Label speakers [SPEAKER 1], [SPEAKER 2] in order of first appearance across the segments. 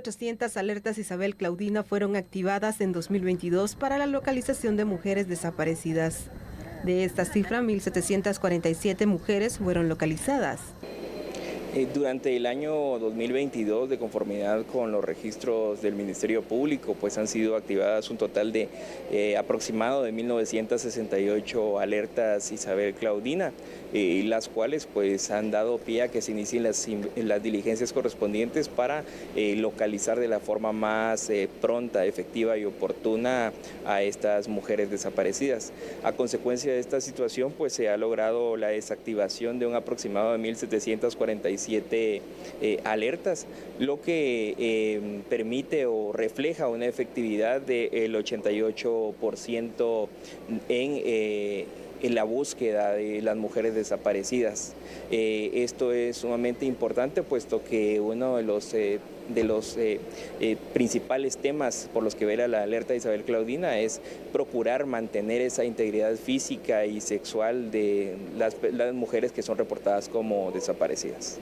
[SPEAKER 1] 1.800 alertas Isabel Claudina fueron activadas en 2022 para la localización de mujeres desaparecidas. De esta cifra, 1.747 mujeres fueron localizadas.
[SPEAKER 2] Durante el año 2022, de conformidad con los registros del Ministerio Público, pues han sido activadas un total de aproximado de 1.968 alertas Isabel Claudina, las cuales pues han dado pie a que se inicien las diligencias correspondientes para localizar de la forma más pronta, efectiva y oportuna a estas mujeres desaparecidas. A consecuencia de esta situación, pues se ha logrado la desactivación de un aproximado de 1.747 alertas, lo que permite o refleja una efectividad del 88% en la búsqueda de las mujeres desaparecidas. Esto es sumamente importante, puesto que uno de los principales temas por los que vela la alerta de Isabel Claudina es procurar mantener esa integridad física y sexual de las mujeres que son reportadas como desaparecidas.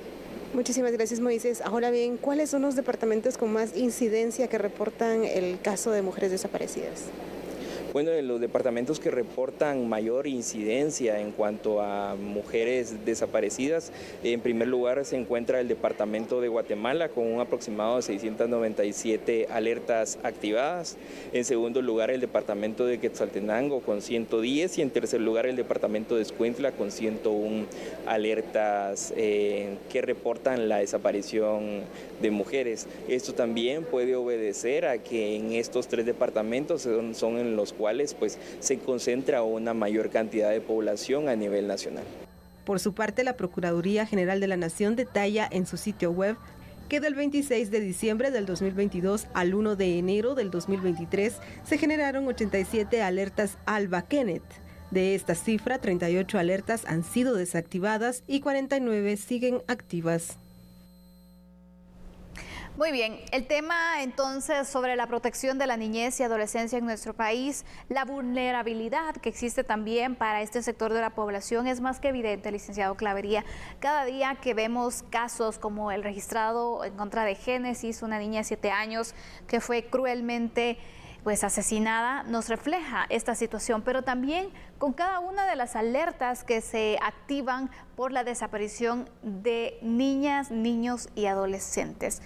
[SPEAKER 3] Muchísimas gracias, Moisés. Ahora bien, ¿cuáles son los departamentos con más incidencia que reportan el caso de mujeres desaparecidas?
[SPEAKER 2] Bueno, de los departamentos que reportan mayor incidencia en cuanto a mujeres desaparecidas, en primer lugar se encuentra el departamento de Guatemala con un aproximado de 697 alertas activadas. En segundo lugar, el departamento de Quetzaltenango con 110 y en tercer lugar el departamento de Escuintla con 101 alertas que reportan la desaparición de mujeres. Esto también puede obedecer a que en estos tres departamentos son en los cuales pues se concentra una mayor cantidad de población a nivel nacional.
[SPEAKER 1] Por su parte, la Procuraduría General de la Nación detalla en su sitio web que del 26 de diciembre del 2022 al 1 de enero del 2023 se generaron 87 alertas Alba Kenneth. De esta cifra, 38 alertas han sido desactivadas y 49 siguen activas.
[SPEAKER 4] Muy bien, el tema entonces sobre la protección de la niñez y adolescencia en nuestro país, la vulnerabilidad que existe también para este sector de la población es más que evidente, licenciado Clavería. Cada día que vemos casos como el registrado en contra de Génesis, una niña de 7 años que fue cruelmente asesinada, nos refleja esta situación, pero también con cada una de las alertas que se activan por la desaparición de niñas, niños y adolescentes.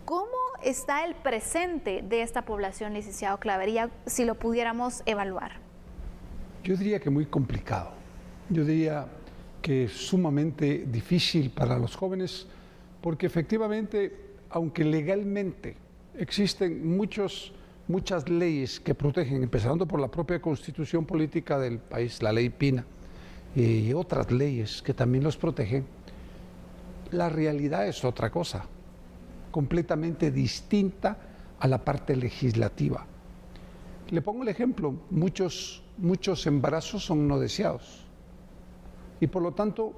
[SPEAKER 4] ¿Cómo está el presente de esta población, licenciado Clavería, si lo pudiéramos evaluar?
[SPEAKER 5] Yo diría que muy complicado. Yo diría que es sumamente difícil para los jóvenes, porque efectivamente, aunque legalmente existen muchas leyes que protegen, empezando por la propia Constitución Política del país, la Ley Pina, y otras leyes que también los protegen, la realidad es otra cosa, completamente distinta a la parte legislativa. Le pongo el ejemplo, muchos embarazos son no deseados y por lo tanto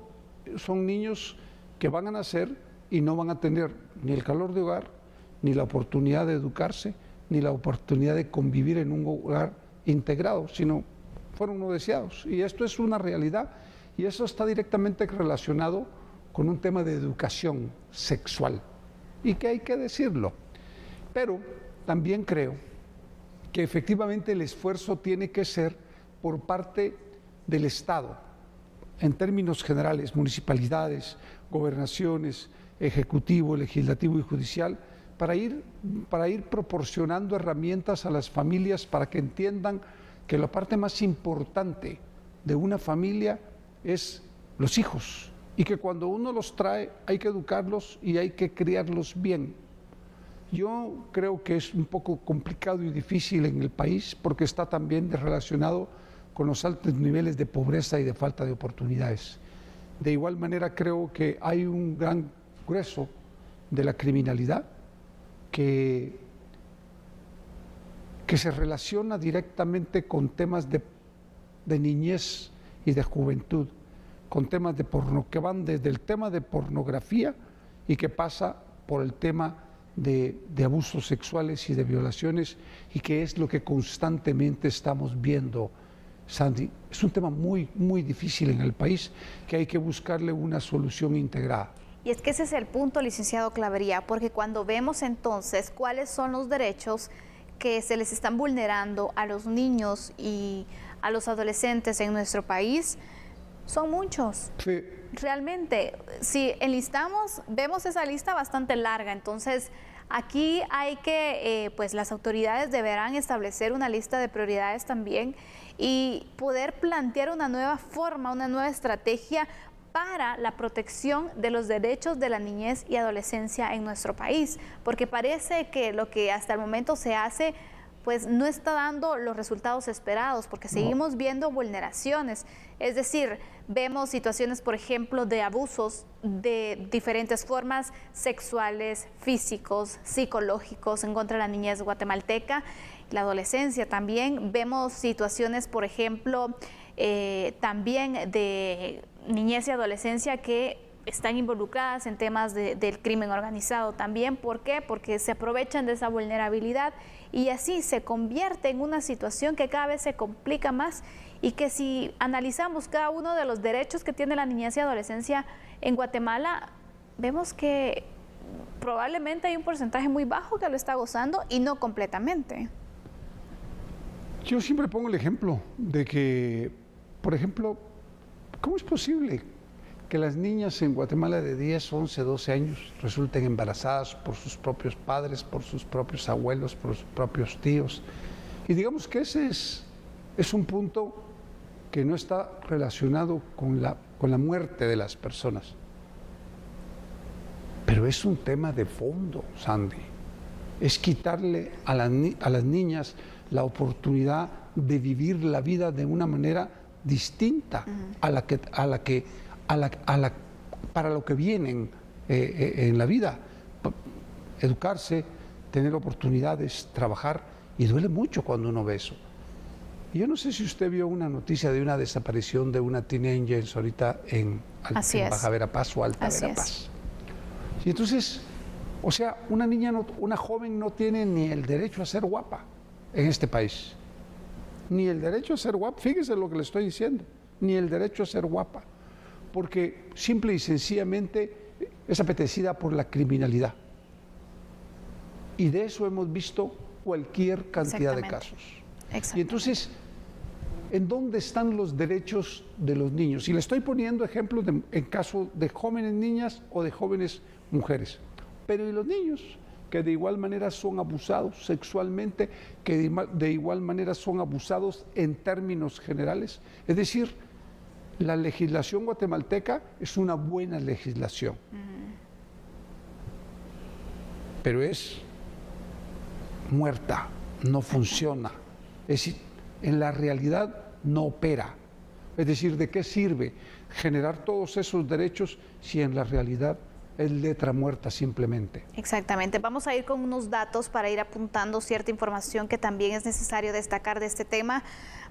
[SPEAKER 5] son niños que van a nacer y no van a tener ni el calor de hogar, ni la oportunidad de educarse, ni la oportunidad de convivir en un hogar integrado, sino fueron no deseados. Y esto es una realidad y eso está directamente relacionado con un tema de educación sexual. Y que hay que decirlo, pero también creo que efectivamente el esfuerzo tiene que ser por parte del Estado, en términos generales, municipalidades, gobernaciones, ejecutivo, legislativo y judicial, para ir proporcionando herramientas a las familias para que entiendan que la parte más importante de una familia es los hijos, y que cuando uno los trae hay que educarlos y hay que criarlos bien. Yo creo que es un poco complicado y difícil en el país porque está también relacionado con los altos niveles de pobreza y de falta de oportunidades. De igual manera creo que hay un gran grueso de la criminalidad que se relaciona directamente con temas de niñez y de juventud, con temas de que van desde el tema de pornografía y que pasa por el tema de abusos sexuales y de violaciones, y que es lo que constantemente estamos viendo, Sandy. Es un tema muy, muy difícil en el país, que hay que buscarle una solución integrada.
[SPEAKER 4] Y es que ese es el punto, licenciado Clavería, porque cuando vemos entonces cuáles son los derechos que se les están vulnerando a los niños y a los adolescentes en nuestro país, son muchos.
[SPEAKER 5] Sí.
[SPEAKER 4] Realmente, si enlistamos, vemos esa lista bastante larga, entonces aquí hay que, pues las autoridades deberán establecer una lista de prioridades también y poder plantear una nueva forma, una nueva estrategia para la protección de los derechos de la niñez y adolescencia en nuestro país, porque parece que lo que hasta el momento se hace pues no está dando los resultados esperados, porque seguimos viendo vulneraciones, es decir, vemos situaciones, por ejemplo, de abusos de diferentes formas, sexuales, físicos, psicológicos en contra de la niñez guatemalteca, la adolescencia también, vemos situaciones, por ejemplo, también de niñez y adolescencia que están involucradas en temas del crimen organizado también. ¿Por qué? Porque se aprovechan de esa vulnerabilidad y así se convierte en una situación que cada vez se complica más y que si analizamos cada uno de los derechos que tiene la niñez y adolescencia en Guatemala, vemos que probablemente hay un porcentaje muy bajo que lo está gozando y no completamente.
[SPEAKER 5] Yo siempre pongo el ejemplo de que, por ejemplo, ¿cómo es posible que las niñas en Guatemala de 10, 11, 12 años resulten embarazadas por sus propios padres, por sus propios abuelos, por sus propios tíos? Y digamos que ese es un punto que no está relacionado con la muerte de las personas. Pero es un tema de fondo, Sandy. Es quitarle a las niñas la oportunidad de vivir la vida de una manera distinta para lo que vienen en la vida. Educarse, tener oportunidades, trabajar, y duele mucho cuando uno ve eso. Y yo no sé si usted vio una noticia de una desaparición de una teenager ahorita en Baja Verapaz o Alta Verapaz. Y entonces, o sea, una joven no tiene ni el derecho a ser guapa en este país. Ni el derecho a ser guapa, fíjese lo que le estoy diciendo, ni el derecho a ser guapa, porque simple y sencillamente es apetecida por la criminalidad. Y de eso hemos visto cualquier cantidad de casos. Y entonces, ¿en dónde están los derechos de los niños? Y le estoy poniendo ejemplos en caso de jóvenes niñas o de jóvenes mujeres. Pero ¿y los niños? Que de igual manera son abusados sexualmente, que de igual manera son abusados en términos generales. Es decir, la legislación guatemalteca es una buena legislación, pero es muerta, no funciona. Es decir, en la realidad no opera. Es decir, ¿de qué sirve generar todos esos derechos si en la realidad es letra muerta simplemente?
[SPEAKER 4] Exactamente. Vamos a ir con unos datos para ir apuntando cierta información que también es necesario destacar de este tema,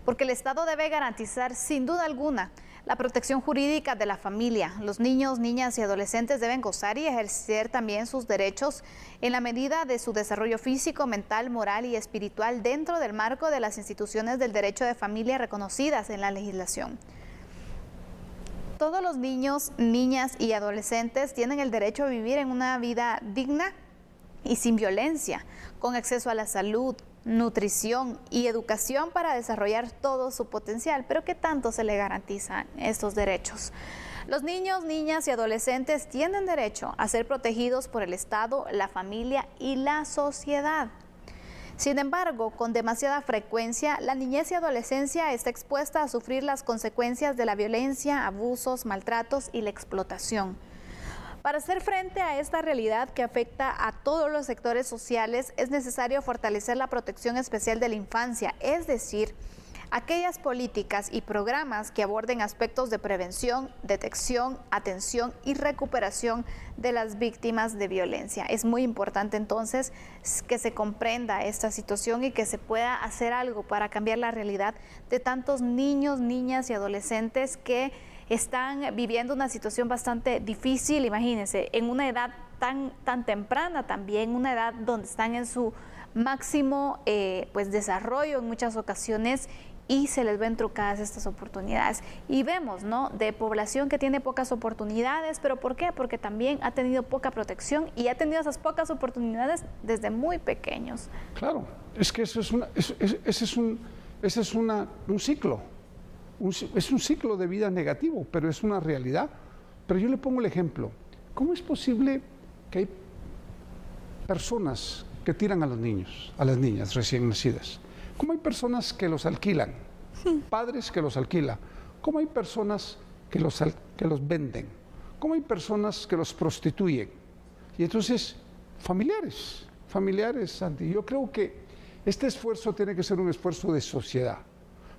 [SPEAKER 4] porque el Estado debe garantizar sin duda alguna la protección jurídica de la familia. Los niños, niñas y adolescentes deben gozar y ejercer también sus derechos en la medida de su desarrollo físico, mental, moral y espiritual dentro del marco de las instituciones del derecho de familia reconocidas en la legislación. Todos los niños, niñas y adolescentes tienen el derecho a vivir en una vida digna y sin violencia, con acceso a la salud, nutrición y educación para desarrollar todo su potencial. Pero ¿qué tanto se le garantizan estos derechos? Los niños, niñas y adolescentes tienen derecho a ser protegidos por el Estado, la familia y la sociedad. Sin embargo, con demasiada frecuencia, la niñez y adolescencia está expuesta a sufrir las consecuencias de la violencia, abusos, maltratos y la explotación. Para hacer frente a esta realidad que afecta a todos los sectores sociales, es necesario fortalecer la protección especial de la infancia, es decir, aquellas políticas y programas que aborden aspectos de prevención, detección, atención y recuperación de las víctimas de violencia. Es muy importante entonces que se comprenda esta situación y que se pueda hacer algo para cambiar la realidad de tantos niños, niñas y adolescentes que están viviendo una situación bastante difícil. Imagínense, en una edad tan temprana también, una edad donde están en su máximo pues desarrollo en muchas ocasiones, y se les ven trucadas estas oportunidades. Y vemos, ¿no?, de población que tiene pocas oportunidades, pero ¿por qué? Porque también ha tenido poca protección y ha tenido esas pocas oportunidades desde muy pequeños.
[SPEAKER 5] Claro, es que eso es un ciclo, es un ciclo de vida negativo, pero es una realidad. Pero yo le pongo el ejemplo, ¿cómo es posible que hay personas que tiran a los niños, a las niñas recién nacidas? ¿Cómo hay personas que los alquilan? Padres que los alquilan. ¿Cómo hay personas que los venden? ¿Cómo hay personas que los prostituyen? Y entonces, familiares, Santi. Yo creo que este esfuerzo tiene que ser un esfuerzo de sociedad,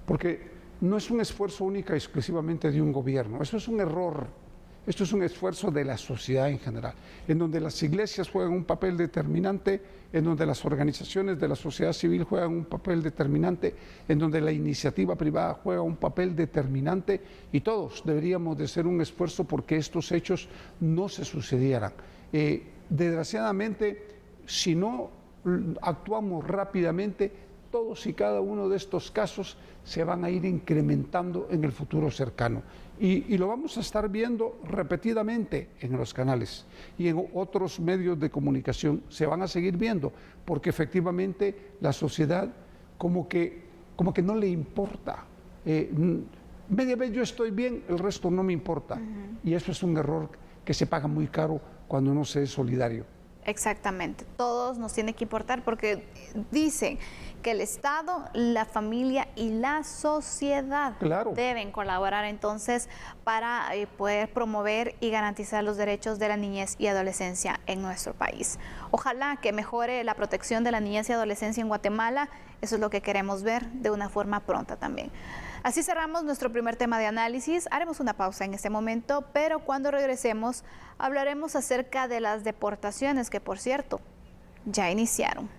[SPEAKER 5] porque no es un esfuerzo única y exclusivamente de un gobierno. Eso es un error. Esto es un esfuerzo de la sociedad en general, en donde las iglesias juegan un papel determinante, en donde las organizaciones de la sociedad civil juegan un papel determinante, en donde la iniciativa privada juega un papel determinante, y todos deberíamos de hacer un esfuerzo porque estos hechos no se sucedieran. Desgraciadamente, si no actuamos rápidamente, todos y cada uno de estos casos se van a ir incrementando en el futuro cercano. Y lo vamos a estar viendo repetidamente en los canales y en otros medios de comunicación. Se van a seguir viendo, porque efectivamente la sociedad como que no le importa. Media vez yo estoy bien, el resto no me importa. Y eso es un error que se paga muy caro cuando no se es solidario.
[SPEAKER 4] Exactamente, todos nos tiene que importar, porque dicen que el Estado, la familia y la sociedad deben colaborar entonces para poder promover y garantizar los derechos de la niñez y adolescencia en nuestro país. Ojalá que mejore la protección de la niñez y adolescencia en Guatemala, eso es lo que queremos ver de una forma pronta también. Así cerramos nuestro primer tema de análisis. Haremos una pausa en este momento, pero cuando regresemos hablaremos acerca de las deportaciones que, por cierto, ya iniciaron.